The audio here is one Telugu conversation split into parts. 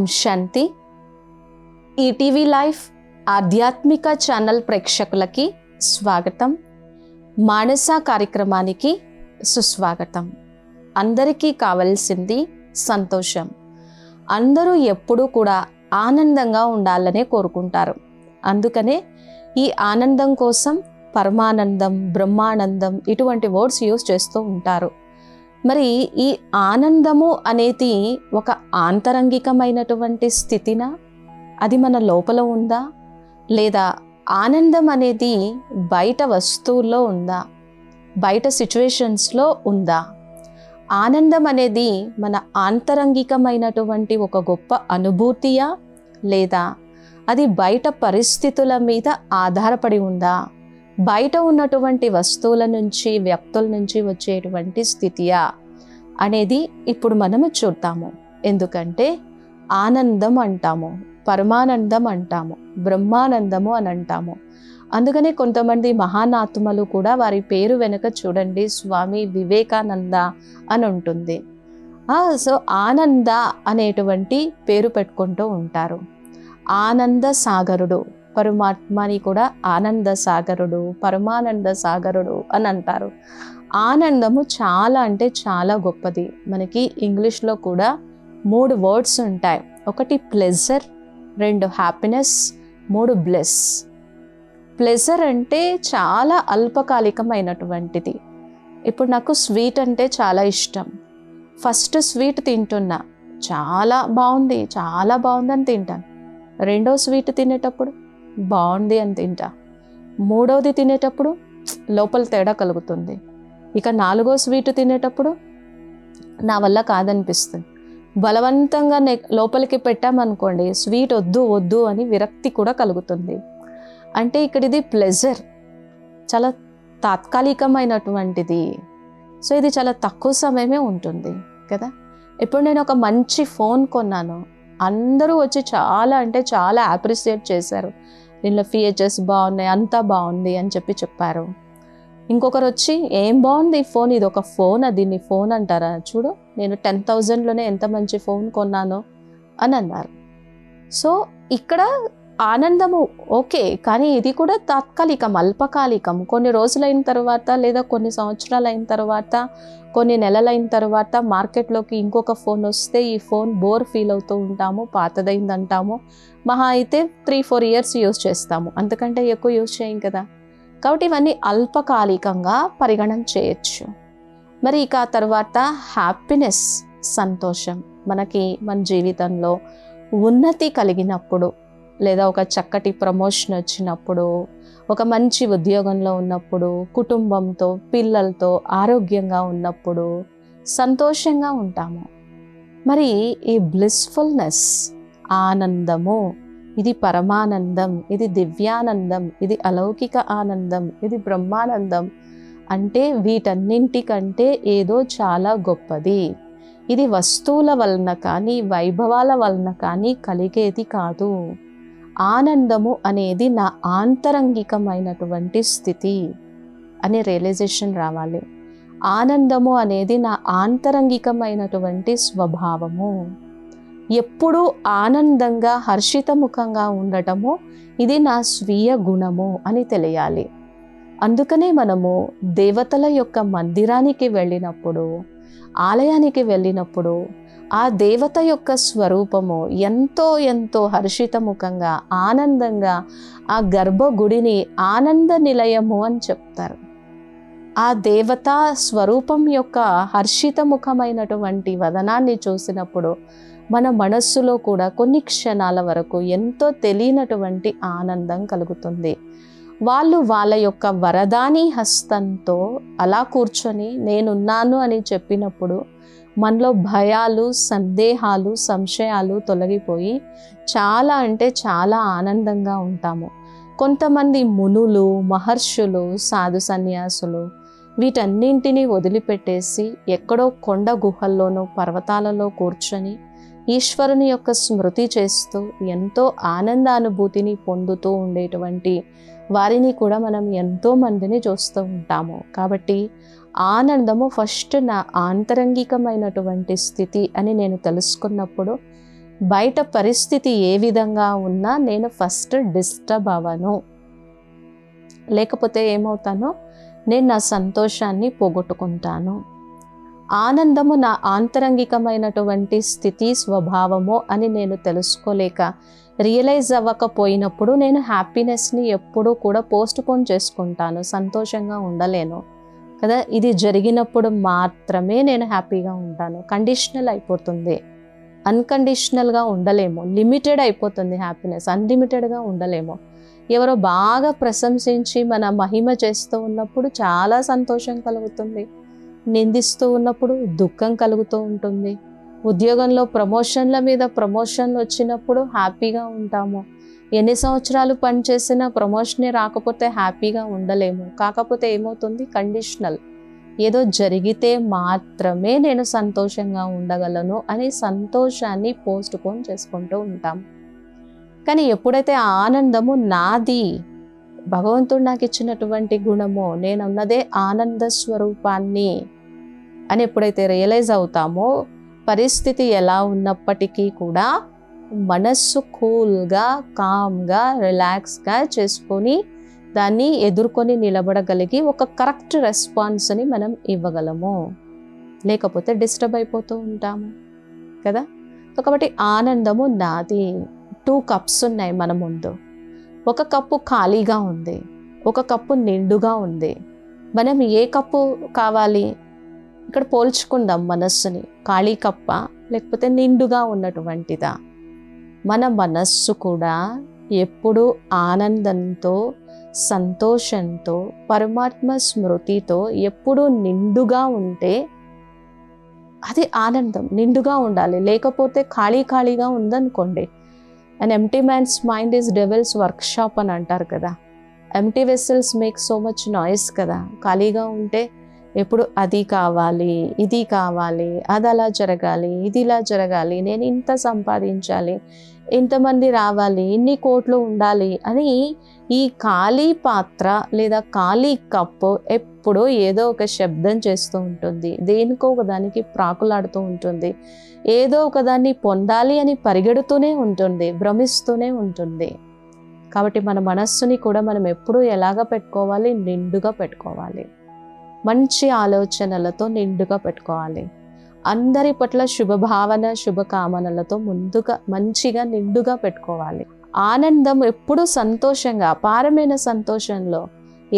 ఓం శాంతి. ఈటీవీ లైఫ్ ఆధ్యాత్మిక ఛానల్ ప్రేక్షకులకి స్వాగతం. మానస కార్యక్రమానికి సుస్వాగతం. అందరికీ కావలసింది సంతోషం. అందరూ ఎప్పుడూ కూడా ఆనందంగా ఉండాలనే కోరుకుంటారు. అందుకనే ఈ ఆనందం కోసం పరమానందం, బ్రహ్మానందం ఇటువంటి వర్డ్స్ యూజ్ చేస్తూ ఉంటారు. మరి ఈ ఆనందము అనేది ఒక ఆంతరంగికమైనటువంటి స్థితినా, అది మన లోపల ఉందా, లేదా ఆనందం అనేది బయట వస్తువుల్లో ఉందా, బయట సిచ్యువేషన్స్లో ఉందా? ఆనందం అనేది మన ఆంతరంగికమైనటువంటి ఒక గొప్ప అనుభూతియా, లేదా అది బయట పరిస్థితుల మీద ఆధారపడి ఉందా, బయట ఉన్నటువంటి వస్తువుల నుంచి, వ్యక్తుల నుంచి వచ్చేటువంటి స్థితియా అనేది ఇప్పుడు మనము చూద్దాము. ఎందుకంటే ఆనందం అంటాము, పరమానందం అంటాము, బ్రహ్మానందము అని అంటాము. అందుకనే కొంతమంది మహానాత్మలు కూడా వారి పేరు వెనుక చూడండి, స్వామి వివేకానంద అని ఉంటుంది. సో ఆనంద అనేటువంటి పేరు పెట్టుకుంటూ ఉంటారు. ఆనంద సాగరుడు, పరమాత్మని కూడా ఆనంద సాగరుడు, పరమానంద సాగరుడు అని అంటారు. ఆనందము చాలా అంటే చాలా గొప్పది. మనకి ఇంగ్లీష్లో కూడా 3 వర్డ్స్ ఉంటాయి. ఒకటి ప్లెజర్, 2 హ్యాపీనెస్, 3 బ్లెస్. ప్లెజర్ అంటే చాలా అల్పకాలికమైనటువంటిది. ఇప్పుడు నాకు స్వీట్ అంటే చాలా ఇష్టం. ఫస్ట్ స్వీట్ తింటున్నా, చాలా బాగుంది, చాలా బాగుందని తింటాను. రెండో స్వీట్ తినేటప్పుడు బాగుంది అని తింటా. మూడవది తినేటప్పుడు లోపల తేడా కలుగుతుంది. ఇక 4వ స్వీట్ తినేటప్పుడు నా వల్ల కాదనిపిస్తుంది. బలవంతంగా లోపలికి పెట్టామనుకోండి, స్వీట్ వద్దు వద్దు అని విరక్తి కూడా కలుగుతుంది. అంటే ఇక్కడ ఇది ప్లెజర్, చాలా తాత్కాలికమైనటువంటిది. సో ఇది చాలా తక్కువ సమయమే ఉంటుంది కదా. ఇప్పుడు నేను ఒక మంచి ఫోన్ కొన్నాను, అందరూ వచ్చి చాలా అంటే చాలా అప్రిషియేట్ చేశారు. దీనిలో ఫీచర్స్ బాగున్నాయి, అంతా బాగుంది అని చెప్పారు. ఇంకొకరు వచ్చి ఏం బాగుంది ఈ ఫోన్, ఇది ఒక ఫోన్, దీన్ని ఫోన్ అంటారా, చూడు నేను 10,000లోనే ఎంత మంచి ఫోన్ కొన్నాను అని అన్నారు. సో ఇక్కడ ఆనందము ఓకే, కానీ ఇది కూడా తాత్కాలికం, అల్పకాలికం. కొన్ని రోజులైన తర్వాత, లేదా కొన్ని సంవత్సరాలు అయిన తర్వాత, కొన్ని నెలలైన తర్వాత మార్కెట్లోకి ఇంకొక ఫోన్ వస్తే ఈ ఫోన్ బోర్ ఫీల్ అవుతూ ఉంటాము, పాతదైందంటాము. మహా అయితే 3-4 ఇయర్స్ యూజ్ చేస్తాము, అంతకంటే ఎక్కువ యూజ్ చేయం కదా. కాబట్టి ఇవన్నీ అల్పకాలికంగా పరిగణన చేయొచ్చు. మరి ఇక తర్వాత హ్యాపీనెస్, సంతోషం. మనకి మన జీవితంలో ఉన్నతి కలిగినప్పుడు, లేదా ఒక చక్కటి ప్రమోషన్ వచ్చినప్పుడు, ఒక మంచి ఉద్యోగంలో ఉన్నప్పుడు, కుటుంబంతో పిల్లలతో ఆరోగ్యంగా ఉన్నప్పుడు సంతోషంగా ఉంటాము. మరి ఈ బ్లిస్ఫుల్నెస్, ఆనందము, ఇది పరమానందం, ఇది దివ్యానందం, ఇది అలౌకిక ఆనందం, ఇది బ్రహ్మానందం అంటే వీటన్నింటికంటే ఏదో చాలా గొప్పది. ఇది వస్తువుల వలన కానీ, వైభవాల వలన కానీ కలిగేది కాదు. ఆనందము అనేది నా ఆంతరంగికమైనటువంటి స్థితి అనే రియలైజేషన్ రావాలి. ఆనందము అనేది నా ఆంతరంగికమైనటువంటి స్వభావము. ఎప్పుడూ ఆనందంగా, హర్షితముఖంగా ఉండటము ఇది నా స్వీయ గుణము అని తెలియాలి. అందుకనే మనము దేవతల యొక్క మందిరానికి వెళ్ళినప్పుడు, ఆలయానికి వెళ్ళినప్పుడు ఆ దేవత యొక్క స్వరూపము ఎంతో ఎంతో హర్షితముఖంగా, ఆనందంగా ఆ గర్భగుడిని ఆనంద నిలయము అని చెప్తారు. ఆ దేవతా స్వరూపం యొక్క హర్షితముఖమైనటువంటి వదనాన్ని చూసినప్పుడు మన మనస్సులో కూడా కొన్ని క్షణాల వరకు ఎంతో తెలియనటువంటి ఆనందం కలుగుతుంది. వాళ్ళు వాళ్ళ యొక్క వరదాని హస్తంతో అలా కూర్చొని నేనున్నాను అని చెప్పినప్పుడు మనలో భయాలు, సందేహాలు, సంశయాలు తొలగిపోయి చాలా అంటే చాలా ఆనందంగా ఉంటాము. కొంతమంది మునులు, మహర్షులు, సాధు సన్యాసులు వీటన్నింటినీ వదిలిపెట్టేసి ఎక్కడో కొండ గుహల్లోనూ, పర్వతాలలో కూర్చొని ఈశ్వరుని యొక్క స్మృతి చేస్తూ ఎంతో ఆనందానుభూతిని పొందుతూ ఉండేటువంటి వారిని కూడా మనం ఎంతో మందిని చూస్తూ ఉంటాము. కాబట్టి ఆనందము ఫస్ట్ నా ఆంతరంగికమైనటువంటి స్థితి అని నేను తెలుసుకున్నప్పుడు బయట పరిస్థితి ఏ విధంగా ఉన్నా నేను ఫస్ట్ డిస్టర్బ్ అవ్వను. లేకపోతే ఏమవుతానో నేను నా సంతోషాన్ని పోగొట్టుకుంటాను. ఆనందము నా ఆంతరంగికమైనటువంటి స్థితి స్వభావము అని నేను తెలుసుకోలేక రియలైజ్ అవ్వకపోయినప్పుడు నేను హ్యాపీనెస్ని ఎప్పుడూ కూడా పోస్ట్పోన్ చేసుకుంటాను, సంతోషంగా ఉండలేను కదా. ఇది జరిగినప్పుడు మాత్రమే నేను హ్యాపీగా ఉంటాను. కండిషనల్ అయిపోతుంది, అన్కండిషనల్గా ఉండలేము. లిమిటెడ్ అయిపోతుంది హ్యాపీనెస్, అన్లిమిటెడ్గా ఉండలేము. ఎవరో బాగా ప్రశంసించి మన మహిమ చేస్తూ ఉన్నప్పుడు చాలా సంతోషం కలుగుతుంది, నిందిస్తూ ఉన్నప్పుడు దుఃఖం కలుగుతూ ఉంటుంది. ఉద్యోగంలో ప్రమోషన్ల మీద ప్రమోషన్లు వచ్చినప్పుడు హ్యాపీగా ఉంటాము. ఎన్ని సంవత్సరాలు పనిచేసినా ప్రమోషనే రాకపోతే హ్యాపీగా ఉండలేము. కాకపోతే ఏమవుతుంది, కండిషనల్, ఏదో జరిగితే మాత్రమే నేను సంతోషంగా ఉండగలను అని సంతోషాన్ని పోస్ట్పోన్ చేసుకుంటూ ఉంటాం. కానీ ఎప్పుడైతే ఆనందము నాది, భగవంతుడు నాకు ఇచ్చినటువంటి గుణము, నేనున్నదే ఆనంద స్వరూపాన్ని అని ఎప్పుడైతే రియలైజ్ అవుతామో, పరిస్థితి ఎలా ఉన్నప్పటికీ కూడా మనస్సు కూల్గా, కామ్గా, రిలాక్స్గా చేసుకొని దాన్ని ఎదుర్కొని నిలబడగలిగి ఒక కరెక్ట్ రెస్పాన్స్ని మనం ఇవ్వగలము. లేకపోతే డిస్టర్బ్ అయిపోతూ ఉంటాము కదా. కాబట్టి ఆనందము నాది. 2 కప్స్ ఉన్నాయి మన ముందు. ఒక కప్పు ఖాళీగా ఉంది, ఒక కప్పు నిండుగా ఉంది. మనం ఏ కప్పు కావాలి ఇక్కడ పోల్చుకుందాం మనస్సుని. ఖాళీ కప్ప లేకపోతే నిండుగా ఉన్నటువంటిదా? మన మనస్సు కూడా ఎప్పుడూ ఆనందంతో, సంతోషంతో, పరమాత్మ స్మృతితో ఎప్పుడూ నిండుగా ఉంటే అది ఆనందం. నిండుగా ఉండాలి. లేకపోతే ఖాళీగా ఉందనుకోండి, and empty man's mind is devil's workshop అని అంటారు కదా. Empty vessels make so much noise కదా. ఖాళీగా ఉంటే ఎప్పుడు అది కావాలి, ఇది కావాలి, అది అలా జరగాలి, ఇది ఇలా జరగాలి, నేను ఇంత సంపాదించాలి, ఇంతమంది రావాలి, ఇన్ని కోట్లు ఉండాలి అని ఈ ఖాళీ పాత్ర లేదా ఖాళీ కప్పు ఎప్పుడూ ఏదో ఒక శబ్దం చేస్తూ ఉంటుంది. దేనికో ఒకదానికి ప్రాకులాడుతూ ఉంటుంది. ఏదో ఒకదాన్ని పొందాలి అని పరిగెడుతూనే ఉంటుంది, భ్రమిస్తూనే ఉంటుంది. కాబట్టి మన మనస్సుని కూడా మనం ఎప్పుడూ ఎలాగ పెట్టుకోవాలి, నిండుగా పెట్టుకోవాలి. మంచి ఆలోచనలతో నిండుగా పెట్టుకోవాలి. అందరి పట్ల శుభభావన, శుభకామనలతో ముందుగా మంచిగా నిండుగా పెట్టుకోవాలి. ఆనందం ఎప్పుడూ సంతోషంగా, అపారమైన సంతోషంలో,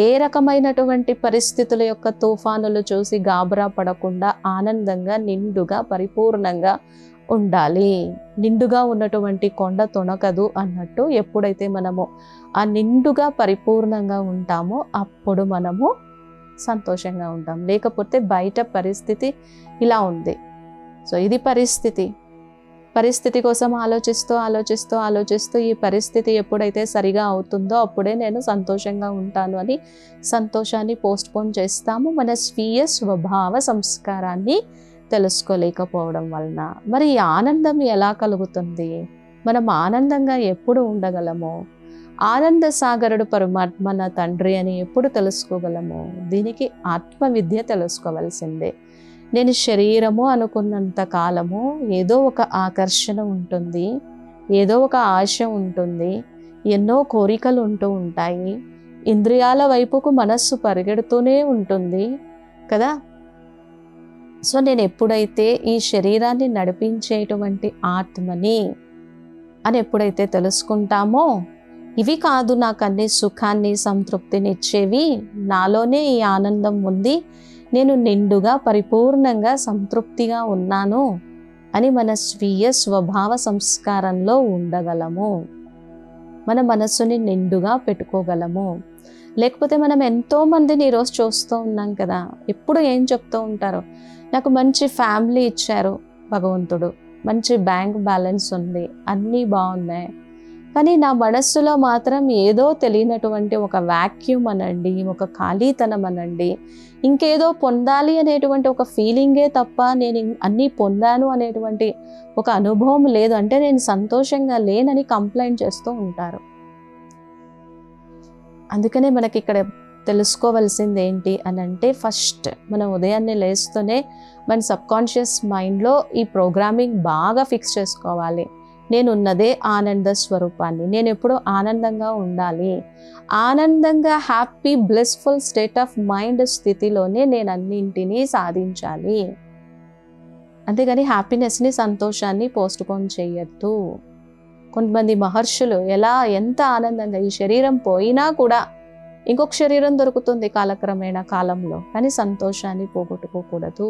ఏ రకమైనటువంటి పరిస్థితుల యొక్క తుఫానులు చూసి గాబరా పడకుండా ఆనందంగా, నిండుగా, పరిపూర్ణంగా ఉండాలి. నిండుగా ఉన్నటువంటి కొండ తొణకదు అన్నట్టు ఎప్పుడైతే మనము ఆ నిండుగా పరిపూర్ణంగా ఉంటామో అప్పుడు మనము సంతోషంగా ఉంటాం. లేకపోతే బయట పరిస్థితి ఇలా ఉంది, సో ఇది పరిస్థితి కోసం ఆలోచిస్తూ ఈ పరిస్థితి ఎప్పుడైతే సరిగా అవుతుందో అప్పుడే నేను సంతోషంగా ఉంటాను అని సంతోషాన్ని పోస్ట్పోన్ చేస్తాము. మన స్వీయ స్వభావ సంస్కారాన్ని తెలుసుకోలేకపోవడం వలన. మరి ఈ ఆనందం ఎలా కలుగుతుంది? మనం ఆనందంగా ఎప్పుడు ఉండగలము? ఆనంద సాగరుడు పరమాత్మ నా తండ్రి అని ఎప్పుడు తెలుసుకోగలము? దీనికి ఆత్మవిద్య తెలుసుకోవాల్సిందే. నేను శరీరము అనుకున్నంత కాలము ఏదో ఒక ఆకర్షణ ఉంటుంది, ఏదో ఒక ఆశ ఉంటుంది, ఎన్నో కోరికలు ఉంటూ ఉంటాయి. ఇంద్రియాల వైపుకు మనస్సు పరిగెడుతూనే ఉంటుంది కదా. సో నేను ఎప్పుడైతే ఈ శరీరాన్ని నడిపించేటువంటి ఆత్మని అని ఎప్పుడైతే తెలుసుకుంటామో, ఇవి కాదు నాకు అన్ని సుఖాన్ని, సంతృప్తిని ఇచ్చేవి, నాలోనే ఈ ఆనందం ఉంది, నేను నిండుగా, పరిపూర్ణంగా, సంతృప్తిగా ఉన్నాను అని మన స్వీయ స్వభావ సంస్కారంలో ఉండగలము. మన మనస్సుని నిండుగా పెట్టుకోగలము. లేకపోతే మనం ఎంతోమందిని ఈరోజు చూస్తూ ఉన్నాం కదా, ఎప్పుడు ఏం చెప్తూ ఉంటారు, నాకు మంచి ఫ్యామిలీ ఇచ్చారు భగవంతుడు, మంచి బ్యాంక్ బ్యాలెన్స్ ఉంది, అన్నీ బాగున్నాయి, కానీ నా మనస్సులో మాత్రం ఏదో తెలియనటువంటి ఒక వాక్యూమ్ అనండి, ఒక ఖాళీతనం అనండి, ఇంకేదో పొందాలి అనేటువంటి ఒక ఫీలింగే తప్ప నేను అన్నీ పొందాను అనేటువంటి ఒక అనుభవం లేదు. అంటే నేను సంతోషంగా లేనని కంప్లైంట్ చేస్తూ ఉంటారు. అందుకనే మనకి ఇక్కడ తెలుసుకోవాల్సింది ఏంటి అని అంటే, ఫస్ట్ మనం ఉదయాన్నే లేస్తూనే మన సబ్కాన్షియస్ మైండ్లో ఈ ప్రోగ్రామింగ్ బాగా ఫిక్స్ చేసుకోవాలి. నేనున్నదే ఆనంద స్వరూపాన్ని. నేను ఎప్పుడూ ఆనందంగా ఉండాలి. ఆనందంగా happy blissful state of mind స్థితిలోనే నేను అన్నింటినీ సాధించాలి. అంతేగాని హ్యాపీనెస్ని, సంతోషాన్ని పోస్ట్పోన్ చేయొద్దు. కొంతమంది మహర్షులు ఎంత ఆనందంగా, ఈ శరీరం పోయినా కూడా ఇంకొక శరీరం దొరుకుతుంది కాలక్రమేణా కాలంలో, కానీ సంతోషాన్ని పోగొట్టుకోకూడదు.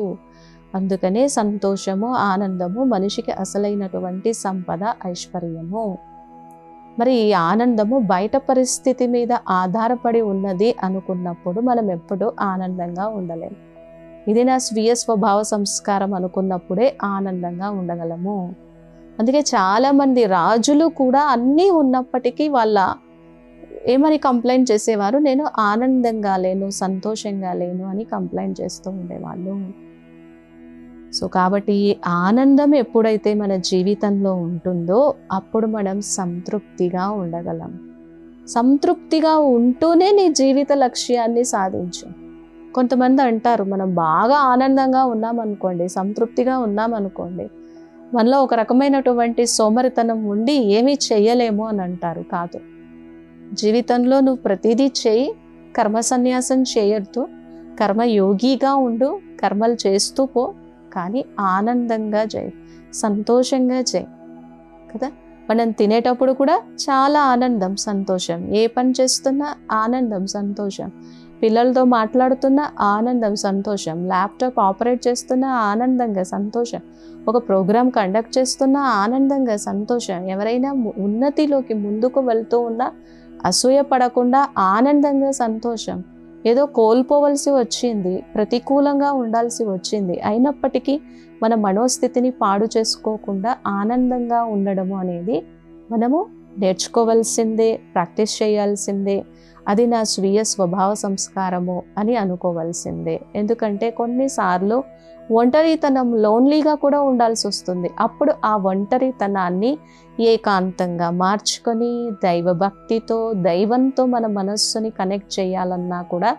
అందుకనే సంతోషము, ఆనందము మనిషికి అసలైనటువంటి సంపద, ఐశ్వర్యము. మరి ఈ ఆనందము బయట పరిస్థితి మీద ఆధారపడి ఉన్నది అనుకున్నప్పుడు మనం ఎప్పుడూ ఆనందంగా ఉండలేము. ఇది నా స్వీయ స్వభావ సంస్కారం అనుకున్నప్పుడే ఆనందంగా ఉండగలము. అందుకే చాలామంది రాజులు కూడా అన్నీ ఉన్నప్పటికీ ఏమని కంప్లైంట్ చేసేవారు, నేను ఆనందంగా లేను, సంతోషంగా లేను అని కంప్లైంట్ చేస్తూ ఉండేవాళ్ళు. సో కాబట్టి ఆనందం ఎప్పుడైతే మన జీవితంలో ఉంటుందో అప్పుడు మనం సంతృప్తిగా ఉండగలం. సంతృప్తిగా ఉంటూనే నీ జీవిత లక్ష్యాన్ని సాధించు. కొంతమంది అంటారు, మనం బాగా ఆనందంగా ఉన్నామనుకోండి, సంతృప్తిగా ఉన్నామనుకోండి, మనలో ఒక రకమైనటువంటి సోమరితనం ఉండి ఏమీ చెయ్యలేము అని అంటారు. కాదు, జీవితంలో నువ్వు ప్రతిదీ చేయి, కర్మ సన్యాసం చేయొద్దు, కర్మయోగిగా ఉండు, కర్మలు చేస్తూ పో, కానీ ఆనందంగా చేయి, సంతోషంగా చేయి కదా. మనం తినేటప్పుడు కూడా చాలా ఆనందం, సంతోషం. ఏ పని చేస్తున్నా ఆనందం, సంతోషం. పిల్లలతో మాట్లాడుతున్నా ఆనందం, సంతోషం. ల్యాప్టాప్ ఆపరేట్ చేస్తున్నా ఆనందంగా, సంతోషం. ఒక ప్రోగ్రామ్ కండక్ట్ చేస్తున్నా ఆనందంగా, సంతోషం. ఎవరైనా ఉన్నతిలోకి ముందుకు వెళ్తూ ఉన్నా అసూయ పడకుండా ఆనందంగా, సంతోషం. ఏదో కోల్పోవలసి వచ్చింది, ప్రతికూలంగా ఉండాల్సి వచ్చింది, అయినప్పటికీ మన మనోస్థితిని పాడు చేసుకోకుండా ఆనందంగా ఉండడము అనేది మనము నేర్చుకోవాల్సిందే, ప్రాక్టీస్ చేయాల్సిందే. అది నా స్వీయ స్వభావ సంస్కారము అని అనుకోవాల్సిందే. ఎందుకంటే కొన్నిసార్లు ఒంటరితనం, లోన్లీగా కూడా ఉండాల్సి వస్తుంది. అప్పుడు ఆ ఒంటరితనాన్ని ఏకాంతంగా మార్చుకొని దైవభక్తితో, దైవంతో మన మనస్సుని కనెక్ట్ చేయాలన్నా కూడా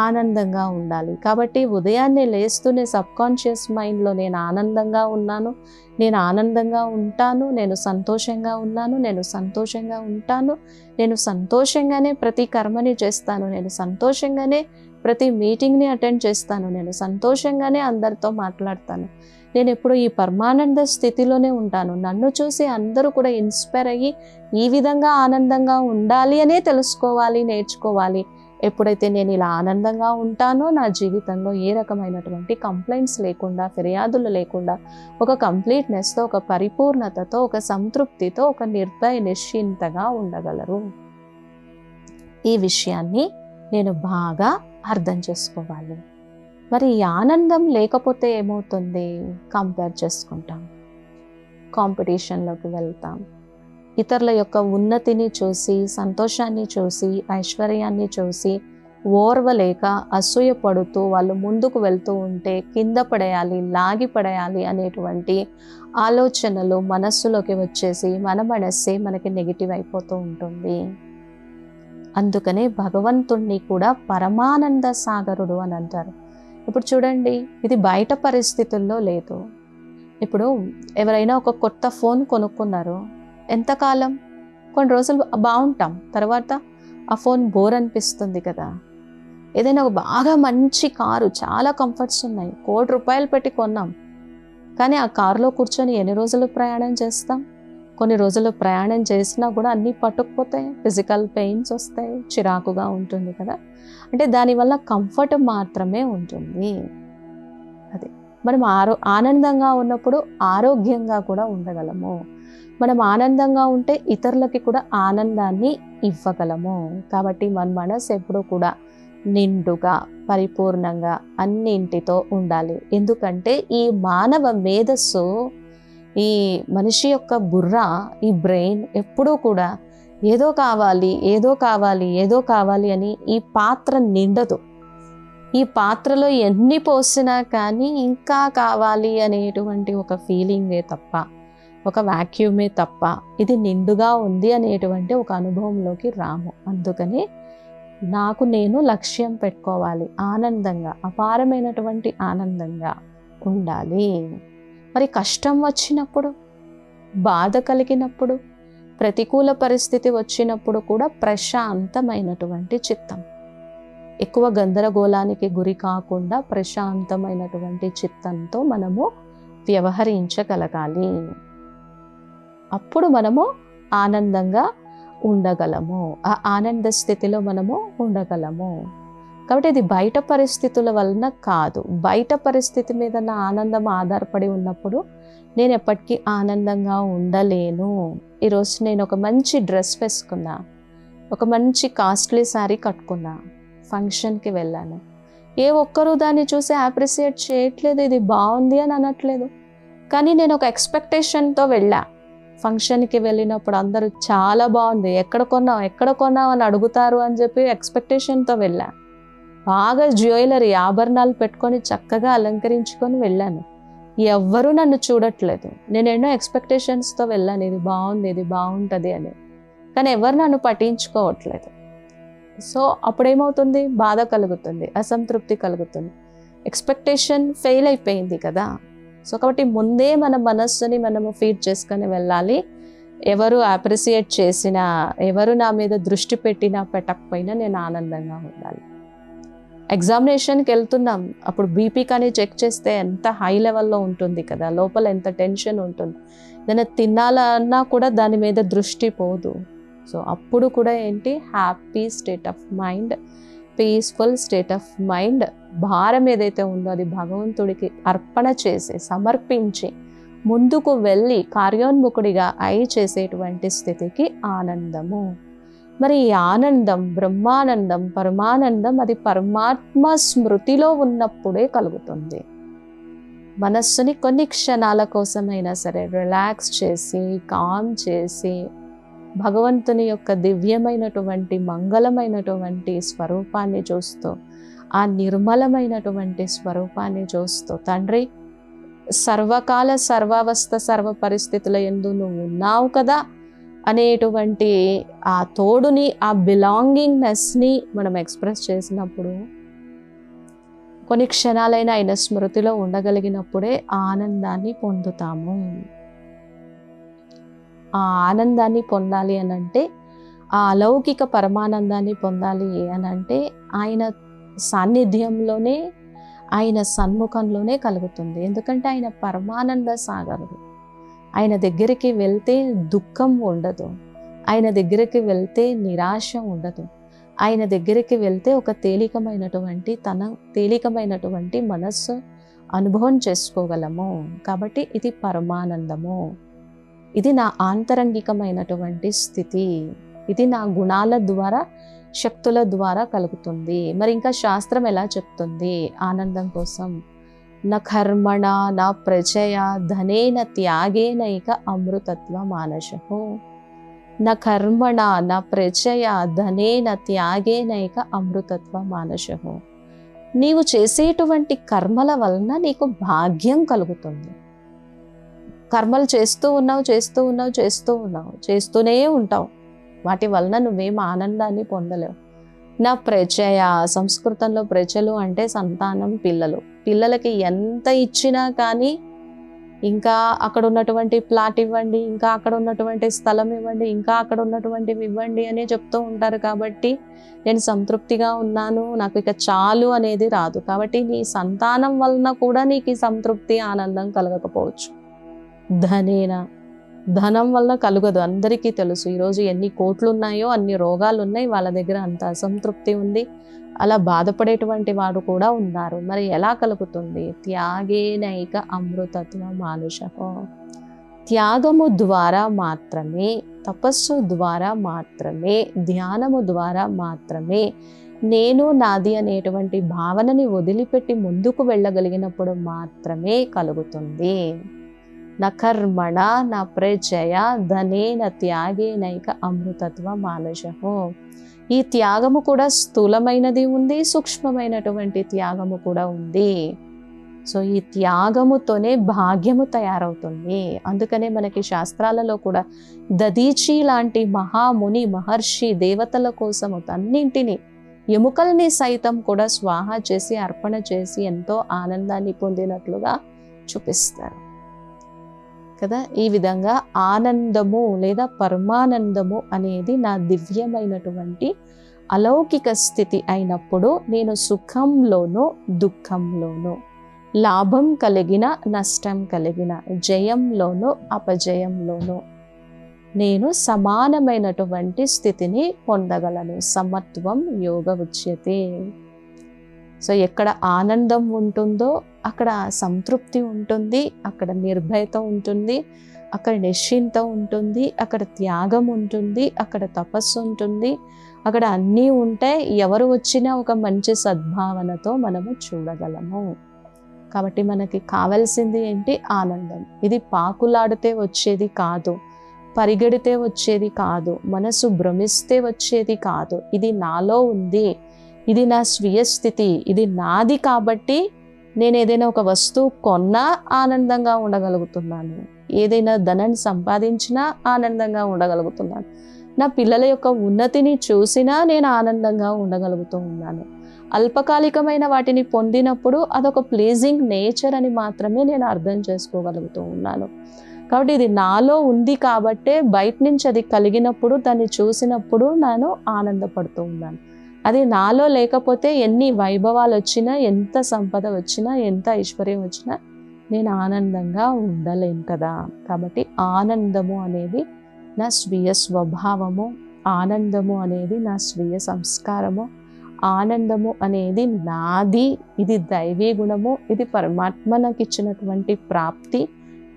ఆనందంగా ఉండాలి. కాబట్టి ఉదయాన్నే లేస్తూనే సబ్కాన్షియస్ మైండ్లో నేను ఆనందంగా ఉన్నాను, నేను ఆనందంగా ఉంటాను, నేను సంతోషంగా ఉన్నాను, నేను సంతోషంగా ఉంటాను, నేను సంతోషంగానే ప్రతి కర్మని చేస్తాను, నేను సంతోషంగానే ప్రతి మీటింగ్ని అటెండ్ చేస్తాను, నేను సంతోషంగానే అందరితో మాట్లాడతాను, నేను ఎప్పుడు ఈ పరమానంద స్థితిలోనే ఉంటాను. నన్ను చూసి అందరూ కూడా ఇన్స్పైర్ అయ్యి ఈ విధంగా ఆనందంగా ఉండాలి అనే తెలుసుకోవాలి, నేర్చుకోవాలి. ఎప్పుడైతే నేను ఇలా ఆనందంగా ఉంటానో నా జీవితంలో ఏ రకమైనటువంటి కంప్లైంట్స్ లేకుండా, ఫిర్యాదులు లేకుండా, ఒక కంప్లీట్నెస్తో, ఒక పరిపూర్ణతతో, ఒక సంతృప్తితో, ఒక నిశ్చింతగా ఉండగలరు. ఈ విషయాన్ని నేను బాగా అర్థం చేసుకోవాలి. మరి ఈ ఆనందం లేకపోతే ఏమవుతుంది? కంపేర్ చేసుకుంటాం, కాంపిటీషన్లోకి వెళ్తాం, ఇతరుల యొక్క ఉన్నతిని చూసి, సంతోషాన్ని చూసి, ఐశ్వర్యాన్ని చూసి ఓర్వలేక అసూయ పడుతూ వాళ్ళు ముందుకు వెళ్తూ ఉంటే కింద పడేయాలి, లాగి పడేయాలి అనేటువంటి ఆలోచనలు మనస్సులోకి వచ్చేసి మన మనస్సే మనకి నెగిటివ్ అయిపోతూ ఉంటుంది. అందుకనే భగవంతుణ్ణి కూడా పరమానంద సాగరుడు అని అంటారు. ఇప్పుడు చూడండి, ఇది బయట పరిస్థితుల్లో లేదు. ఇప్పుడు ఎవరైనా ఒక కొత్త ఫోన్ కొనుక్కున్నారు, ఎంతకాలం? కొన్ని రోజులు బాగుంటాం, తర్వాత ఆ ఫోన్ బోర్ అనిపిస్తుంది కదా. ఏదైనా ఒక బాగా మంచి కారు, చాలా కంఫర్ట్స్ ఉన్నాయి, ₹1,00,00,000 పెట్టి కొన్నాం, కానీ ఆ కారులో కూర్చొని ఎన్ని రోజులు ప్రయాణం చేస్తాం? కొన్ని రోజులు ప్రయాణం చేసినా కూడా అన్నీ పట్టుకుపోతాయి, ఫిజికల్ పెయిన్స్ వస్తాయి, చిరాకుగా ఉంటుంది కదా. అంటే దానివల్ల కంఫర్ట్ మాత్రమే ఉంటుంది. అది మనం ఆనందంగా ఉన్నప్పుడు ఆరోగ్యంగా కూడా ఉండగలము. మనం ఆనందంగా ఉంటే ఇతరులకి కూడా ఆనందాన్ని ఇవ్వగలము. కాబట్టి మన మనసు ఎప్పుడూ కూడా నిండుగా, పరిపూర్ణంగా అన్నింటితో ఉండాలి. ఎందుకంటే ఈ మానవ మేధస్సు, ఈ మనిషి యొక్క బుర్ర, ఈ బ్రెయిన్ ఎప్పుడూ కూడా ఏదో కావాలి, ఏదో కావాలి, ఏదో కావాలి అని ఈ పాత్ర నిండదు. ఈ పాత్రలో ఎన్ని పోసినా కానీ ఇంకా కావాలి అనేటువంటి ఒక ఫీలింగే తప్ప, ఒక వాక్యూమే తప్ప ఇది నిండుగా ఉంది అనేటువంటి ఒక అనుభవంలోకి రాము. అందుకని నాకు నేను లక్ష్యం పెట్టుకోవాలి, ఆనందంగా, అపారమైనటువంటి ఆనందంగా ఉండాలి. మరి కష్టం వచ్చినప్పుడు బాధ కలిగినప్పుడు, ప్రతికూల పరిస్థితి వచ్చినప్పుడు కూడా ప్రశాంతమైనటువంటి చిత్తం, ఎక్కువ గందరగోళానికి గురి కాకుండా ప్రశాంతమైనటువంటి చిత్తంతో మనము వ్యవహరించగలగాలి. అప్పుడు మనము ఆనందంగా ఉండగలము, ఆ ఆనంద స్థితిలో మనము ఉండగలము. కాబట్టి ఇది బయట పరిస్థితుల వలన కాదు. బయట పరిస్థితి మీద నా ఆనందం ఆధారపడి ఉన్నప్పుడు నేను ఎప్పటికీ ఆనందంగా ఉండలేను. ఈరోజు నేను ఒక మంచి డ్రెస్ వేసుకున్నా, ఒక మంచి కాస్ట్లీ శారీ కట్టుకున్నా, ఫంక్షన్కి వెళ్ళాను. ఏ ఒక్కరూ దాన్ని చూసి అప్రిషియేట్ చేయట్లేదు, ఇది బాగుంది అని అనట్లేదు. కానీ నేను ఒక ఎక్స్పెక్టేషన్తో వెళ్ళా. ఫంక్షన్కి వెళ్ళినప్పుడు అందరూ చాలా బాగుంది, ఎక్కడ కొన్నావు అని అడుగుతారు అని చెప్పి ఎక్స్పెక్టేషన్తో వెళ్ళా. బాగా జ్యువెలరీ ఆభరణాలు పెట్టుకొని చక్కగా అలంకరించుకొని వెళ్ళాను. ఎవ్వరూ నన్ను చూడట్లేదు. నేను ఎన్నో ఎక్స్పెక్టేషన్స్తో వెళ్ళాను, ఇది బాగుంది, ఇది బాగుంటుంది అని. కానీ ఎవరు నన్ను పట్టించుకోవట్లేదు. సో అప్పుడేమవుతుంది? బాధ కలుగుతుంది, అసంతృప్తి కలుగుతుంది. ఎక్స్పెక్టేషన్ ఫెయిల్ అయిపోయింది కదా. సో కాబట్టి ముందే మన మనస్సుని మనము ఫీడ్ చేసుకొని వెళ్ళాలి. ఎవరు అప్రిషియేట్ చేసినా, ఎవరు నా మీద దృష్టి పెట్టినా పెట్టకపోయినా నేను ఆనందంగా ఉండాలి. ఎగ్జామినేషన్కి వెళ్తున్నాం, అప్పుడు బీపీ కానీ చెక్ చేస్తే ఎంత హై లెవెల్లో ఉంటుంది కదా, లోపల ఎంత టెన్షన్ ఉంటుంది. ఏదైనా తినాలన్నా కూడా దాని మీద దృష్టి పోదు. సో అప్పుడు కూడా ఏంటి, happy state of mind, peaceful state of mind, భారం ఏదైతే ఉందో అది భగవంతుడికి అర్పణ చేసి సమర్పించి ముందుకు వెళ్ళి కార్యోన్ముఖుడిగా అయి చేసేటువంటి స్థితికి ఆనందము. మరి ఈ ఆనందం, బ్రహ్మానందం, పరమానందం అది పరమాత్మ స్మృతిలో ఉన్నప్పుడే కలుగుతుంది. మనస్సుని కొన్ని క్షణాల కోసమైనా సరే రిలాక్స్ చేసి, కామ్ చేసి, భగవంతుని యొక్క దివ్యమైనటువంటి మంగళమైనటువంటి స్వరూపాన్ని చూస్తూ, ఆ నిర్మలమైనటువంటి స్వరూపాన్ని చూస్తూ, తండ్రి సర్వకాల సర్వావస్థ సర్వ పరిస్థితుల యందు నువ్వు ఉన్నావు కదా అనేటువంటి ఆ తోడుని, ఆ బిలాంగింగ్నెస్ని మనం ఎక్స్ప్రెస్ చేసినప్పుడు, కొన్ని క్షణాలైనా ఆయన స్మృతిలో ఉండగలిగినప్పుడే ఆనందాన్ని పొందుతాము. ఆ ఆనందాన్ని పొందాలి అనంటే, ఆ అలౌకిక పరమానందాన్ని పొందాలి అనంటే ఆయన సాన్నిధ్యంలోనే, ఆయన సన్ముఖంలోనే కలుగుతుంది. ఎందుకంటే ఆయన పరమానంద సాగరుడు. ఆయన దగ్గరికి వెళ్తే దుఃఖం ఉండదు, ఆయన దగ్గరికి వెళ్తే నిరాశ ఉండదు, ఆయన దగ్గరికి వెళ్తే ఒక తేలికమైనటువంటి మనస్సు అనుభవం చేసుకోగలము. కాబట్టి ఇది పరమానందము, ఇది నా ఆంతరంగికమైనటువంటి స్థితి, ఇది నా గుణాల ద్వారా, శక్తుల ద్వారా కలుగుతుంది. మరి ఇంకా శాస్త్రం ఎలా చెప్తుంది ఆనందం కోసం? నా కర్మణ నా ప్రజయ ధనేన త్యాగేనైక అమృతత్వ మానసః. నా కర్మణ నా ప్రజయ ధనేన త్యాగేనైక అమృతత్వ మానసః. నీవు చేసేటువంటి కర్మల వలన నీకు భాగ్యం కలుగుతుంది. కర్మలు చేస్తూనే ఉంటావు, వాటి వలన నువ్వేం ఆనందాన్ని పొందలేవు. నా ప్రజయ, సంస్కృతంలో ప్రజలు అంటే సంతానం, పిల్లలు. పిల్లలకి ఎంత ఇచ్చినా కానీ ఇంకా అక్కడ ఉన్నటువంటి ప్లాట్ ఇవ్వండి, ఇంకా అక్కడ ఉన్నటువంటి స్థలం ఇవ్వండి, ఇంకా అక్కడ ఉన్నటువంటివి ఇవ్వండి అని చెప్తూ ఉంటారు. కాబట్టి నేను సంతృప్తిగా ఉన్నాను, నాకు ఇక చాలు అనేది రాదు. కాబట్టి నీ సంతానం వలన కూడా నీకు ఈ సంతృప్తి, ఆనందం కలగకపోవచ్చు. ధనం వల్ల కలగదు, అందరికీ తెలుసు. ఈరోజు ఎన్ని కోట్లు ఉన్నాయో అన్ని రోగాలు ఉన్నాయి, వాళ్ళ దగ్గర అంత అసంతృప్తి ఉంది, అలా బాధపడేటువంటి వాడు కూడా ఉన్నారు. మరి ఎలా కలుగుతుంది? త్యాగేనైక అమృతత్వ మానుషః. త్యాగము ద్వారా మాత్రమే, తపస్సు ద్వారా మాత్రమే, ధ్యానము ద్వారా మాత్రమే నేను నాది అనేటువంటి భావనని వదిలిపెట్టి ముందుకు వెళ్ళగలిగినప్పుడు మాత్రమే కలుగుతుంది. నా కర్మణ నా ప్రజయ ధనేన త్యాగేనైక అమృతత్వ మానసః. ఈ త్యాగము కూడా స్థూలమైనది ఉంది, సూక్ష్మమైనటువంటి త్యాగము కూడా ఉంది. సో ఈ త్యాగముతోనే భాగ్యము తయారవుతుంది. అందుకనే మనకి శాస్త్రాలలో కూడా దదీచి లాంటి మహాముని, మహర్షి, దేవతల కోసము అన్నింటినీ, ఎముకల్ని సైతం కూడా స్వాహ చేసి, అర్పణ చేసి ఎంతో ఆనందాన్ని పొందినట్లుగా చూపిస్తారు. కదా. ఈ విధంగా ఆనందము లేదా పరమానందము అనేది నా దివ్యమైనటువంటి అలౌకిక స్థితి అయినప్పుడు నేను సుఖంలోనూ దుఃఖంలోనూ, లాభం కలిగిన నష్టం కలిగిన, జయంలోనూ అపజయంలోనూ నేను సమానమైనటువంటి స్థితిని పొందగలను. సమత్వం యోగ ఉచ్యతే. సో ఎక్కడ ఆనందం ఉంటుందో అక్కడ సంతృప్తి ఉంటుంది, అక్కడ నిర్భయత ఉంటుంది, అక్కడ నిశ్చింత ఉంటుంది, అక్కడ త్యాగం ఉంటుంది, అక్కడ తపస్సు ఉంటుంది, అక్కడ అన్నీ ఉంటాయి. ఎవరు వచ్చినా ఒక మంచి సద్భావనతో మనము చూడగలము. కాబట్టి మనకి కావాల్సింది ఏంటి? ఆనందం. ఇది పాకులాడితే వచ్చేది కాదు, పరిగెడితే వచ్చేది కాదు, మనసు భ్రమిస్తే వచ్చేది కాదు. ఇది నాలో ఉంది, ఇది నా స్వీయ స్థితి, ఇది నాది. కాబట్టి నేను ఏదైనా ఒక వస్తువు కొన్నా ఆనందంగా ఉండగలుగుతున్నాను, ఏదైనా ధనాన్ని సంపాదించినా ఆనందంగా ఉండగలుగుతున్నాను, నా పిల్లల యొక్క ఉన్నతిని చూసినా నేను ఆనందంగా ఉండగలుగుతూ ఉన్నాను. అల్పకాలికమైన వాటిని పొందినప్పుడు అదొక ప్లీజింగ్ నేచర్ అని మాత్రమే నేను అర్థం చేసుకోగలుగుతూ ఉన్నాను. కాబట్టి ఇది నాలో ఉంది కాబట్టే బయట నుంచి అది కలిగినప్పుడు, దాన్ని చూసినప్పుడు నేను ఆనందపడుతూ ఉన్నాను. అది నాలో లేకపోతే ఎన్ని వైభవాలు వచ్చినా, ఎంత సంపద వచ్చినా, ఎంత ఐశ్వర్యం వచ్చినా నేను ఆనందంగా ఉండలేను కదా. కాబట్టి ఆనందము అనేది నా స్వీయ స్వభావము, ఆనందము అనేది నా స్వీయ సంస్కారము, ఆనందము అనేది నాది, ఇది దైవీ గుణము, ఇది పరమాత్మ నాకు ఇచ్చినటువంటి ప్రాప్తి.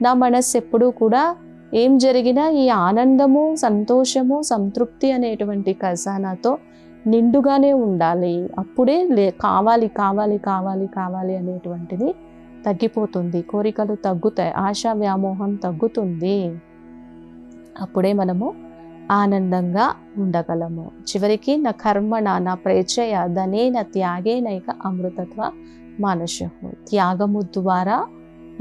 నా మనస్సు ఎప్పుడూ కూడా ఏం జరిగినా ఈ ఆనందము, సంతోషము, సంతృప్తి అనేటువంటి ఖజానాతో నిండుగానే ఉండాలి. అప్పుడే కావాలి కావాలి కావాలి కావాలి అనేటువంటిది తగ్గిపోతుంది, కోరికలు తగ్గుతాయి, ఆశా వ్యామోహం తగ్గుతుంది. అప్పుడే మనము ఆనందంగా ఉండగలము. చివరికి నా కర్మణ నా ప్రేచయ ధనేన త్యాగేనైక అమృతత్వ మానశః. త్యాగము ద్వారా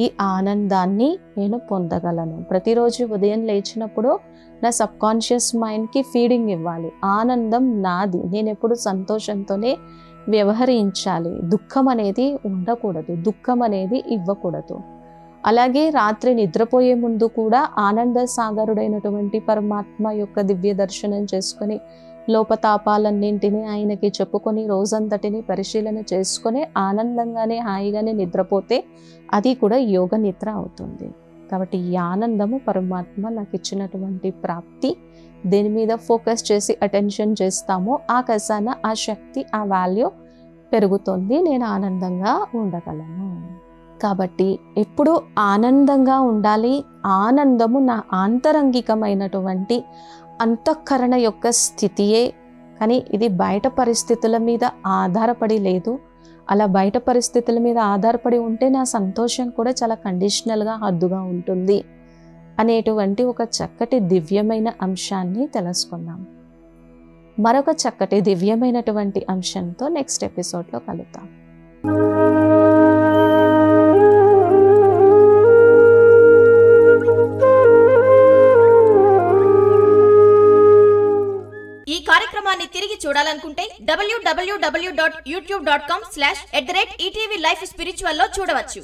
ఈ ఆనందాన్ని నేను పొందగలను. ప్రతిరోజు ఉదయం లేచినప్పుడు నా సబ్కాన్షియస్ మైండ్కి ఫీడింగ్ ఇవ్వాలి. ఆనందం నాది, నేను ఎప్పుడు సంతోషంతోనే వ్యవహరించాలి. దుఃఖం అనేది ఉండకూడదు, దుఃఖం అనేది ఇవ్వకూడదు. అలాగే రాత్రి నిద్రపోయే ముందు కూడా ఆనంద సాగరుడైనటువంటి పరమాత్మ యొక్క దివ్య దర్శనం చేసుకొని, లోపతాపాలన్నింటినీ ఆయనకి చెప్పుకొని, రోజంతటిని పరిశీలన చేసుకొని ఆనందంగానే హాయిగానే నిద్రపోతే అది కూడా యోగ నిద్ర అవుతుంది. కాబట్టి ఈ ఆనందము పరమాత్మ నాకు ఇచ్చినటువంటి ప్రాప్తి. దేని మీద ఫోకస్ చేసి అటెన్షన్ చేస్తామో ఆ ఖజానా, ఆ శక్తి, ఆ వాల్యూ పెరుగుతుంది. నేను ఆనందంగా ఉండగలను. కాబట్టి ఎప్పుడు ఆనందంగా ఉండాలి. ఆనందము నా ఆంతరంగికమైనటువంటి అంతఃకరణ యొక్క స్థితియే, కానీ ఇది బయట పరిస్థితుల మీద ఆధారపడి లేదు. అలా బయట పరిస్థితుల మీద ఆధారపడి ఉంటే నా సంతోషం కూడా చాలా కండిషనల్గా, హద్దుగా ఉంటుంది అనేటువంటి ఒక చక్కటి దివ్యమైన అంశాన్ని తెలుసుకున్నాం. మరొక చక్కటి దివ్యమైనటువంటి అంశంతో నెక్స్ట్ ఎపిసోడ్లో కలుద్దాం. ఈ కార్యక్రమాన్ని తిరిగి చూడాలనుకుంటే www.youtube.com/ETV Life Spiritual లో చూడవచ్చు.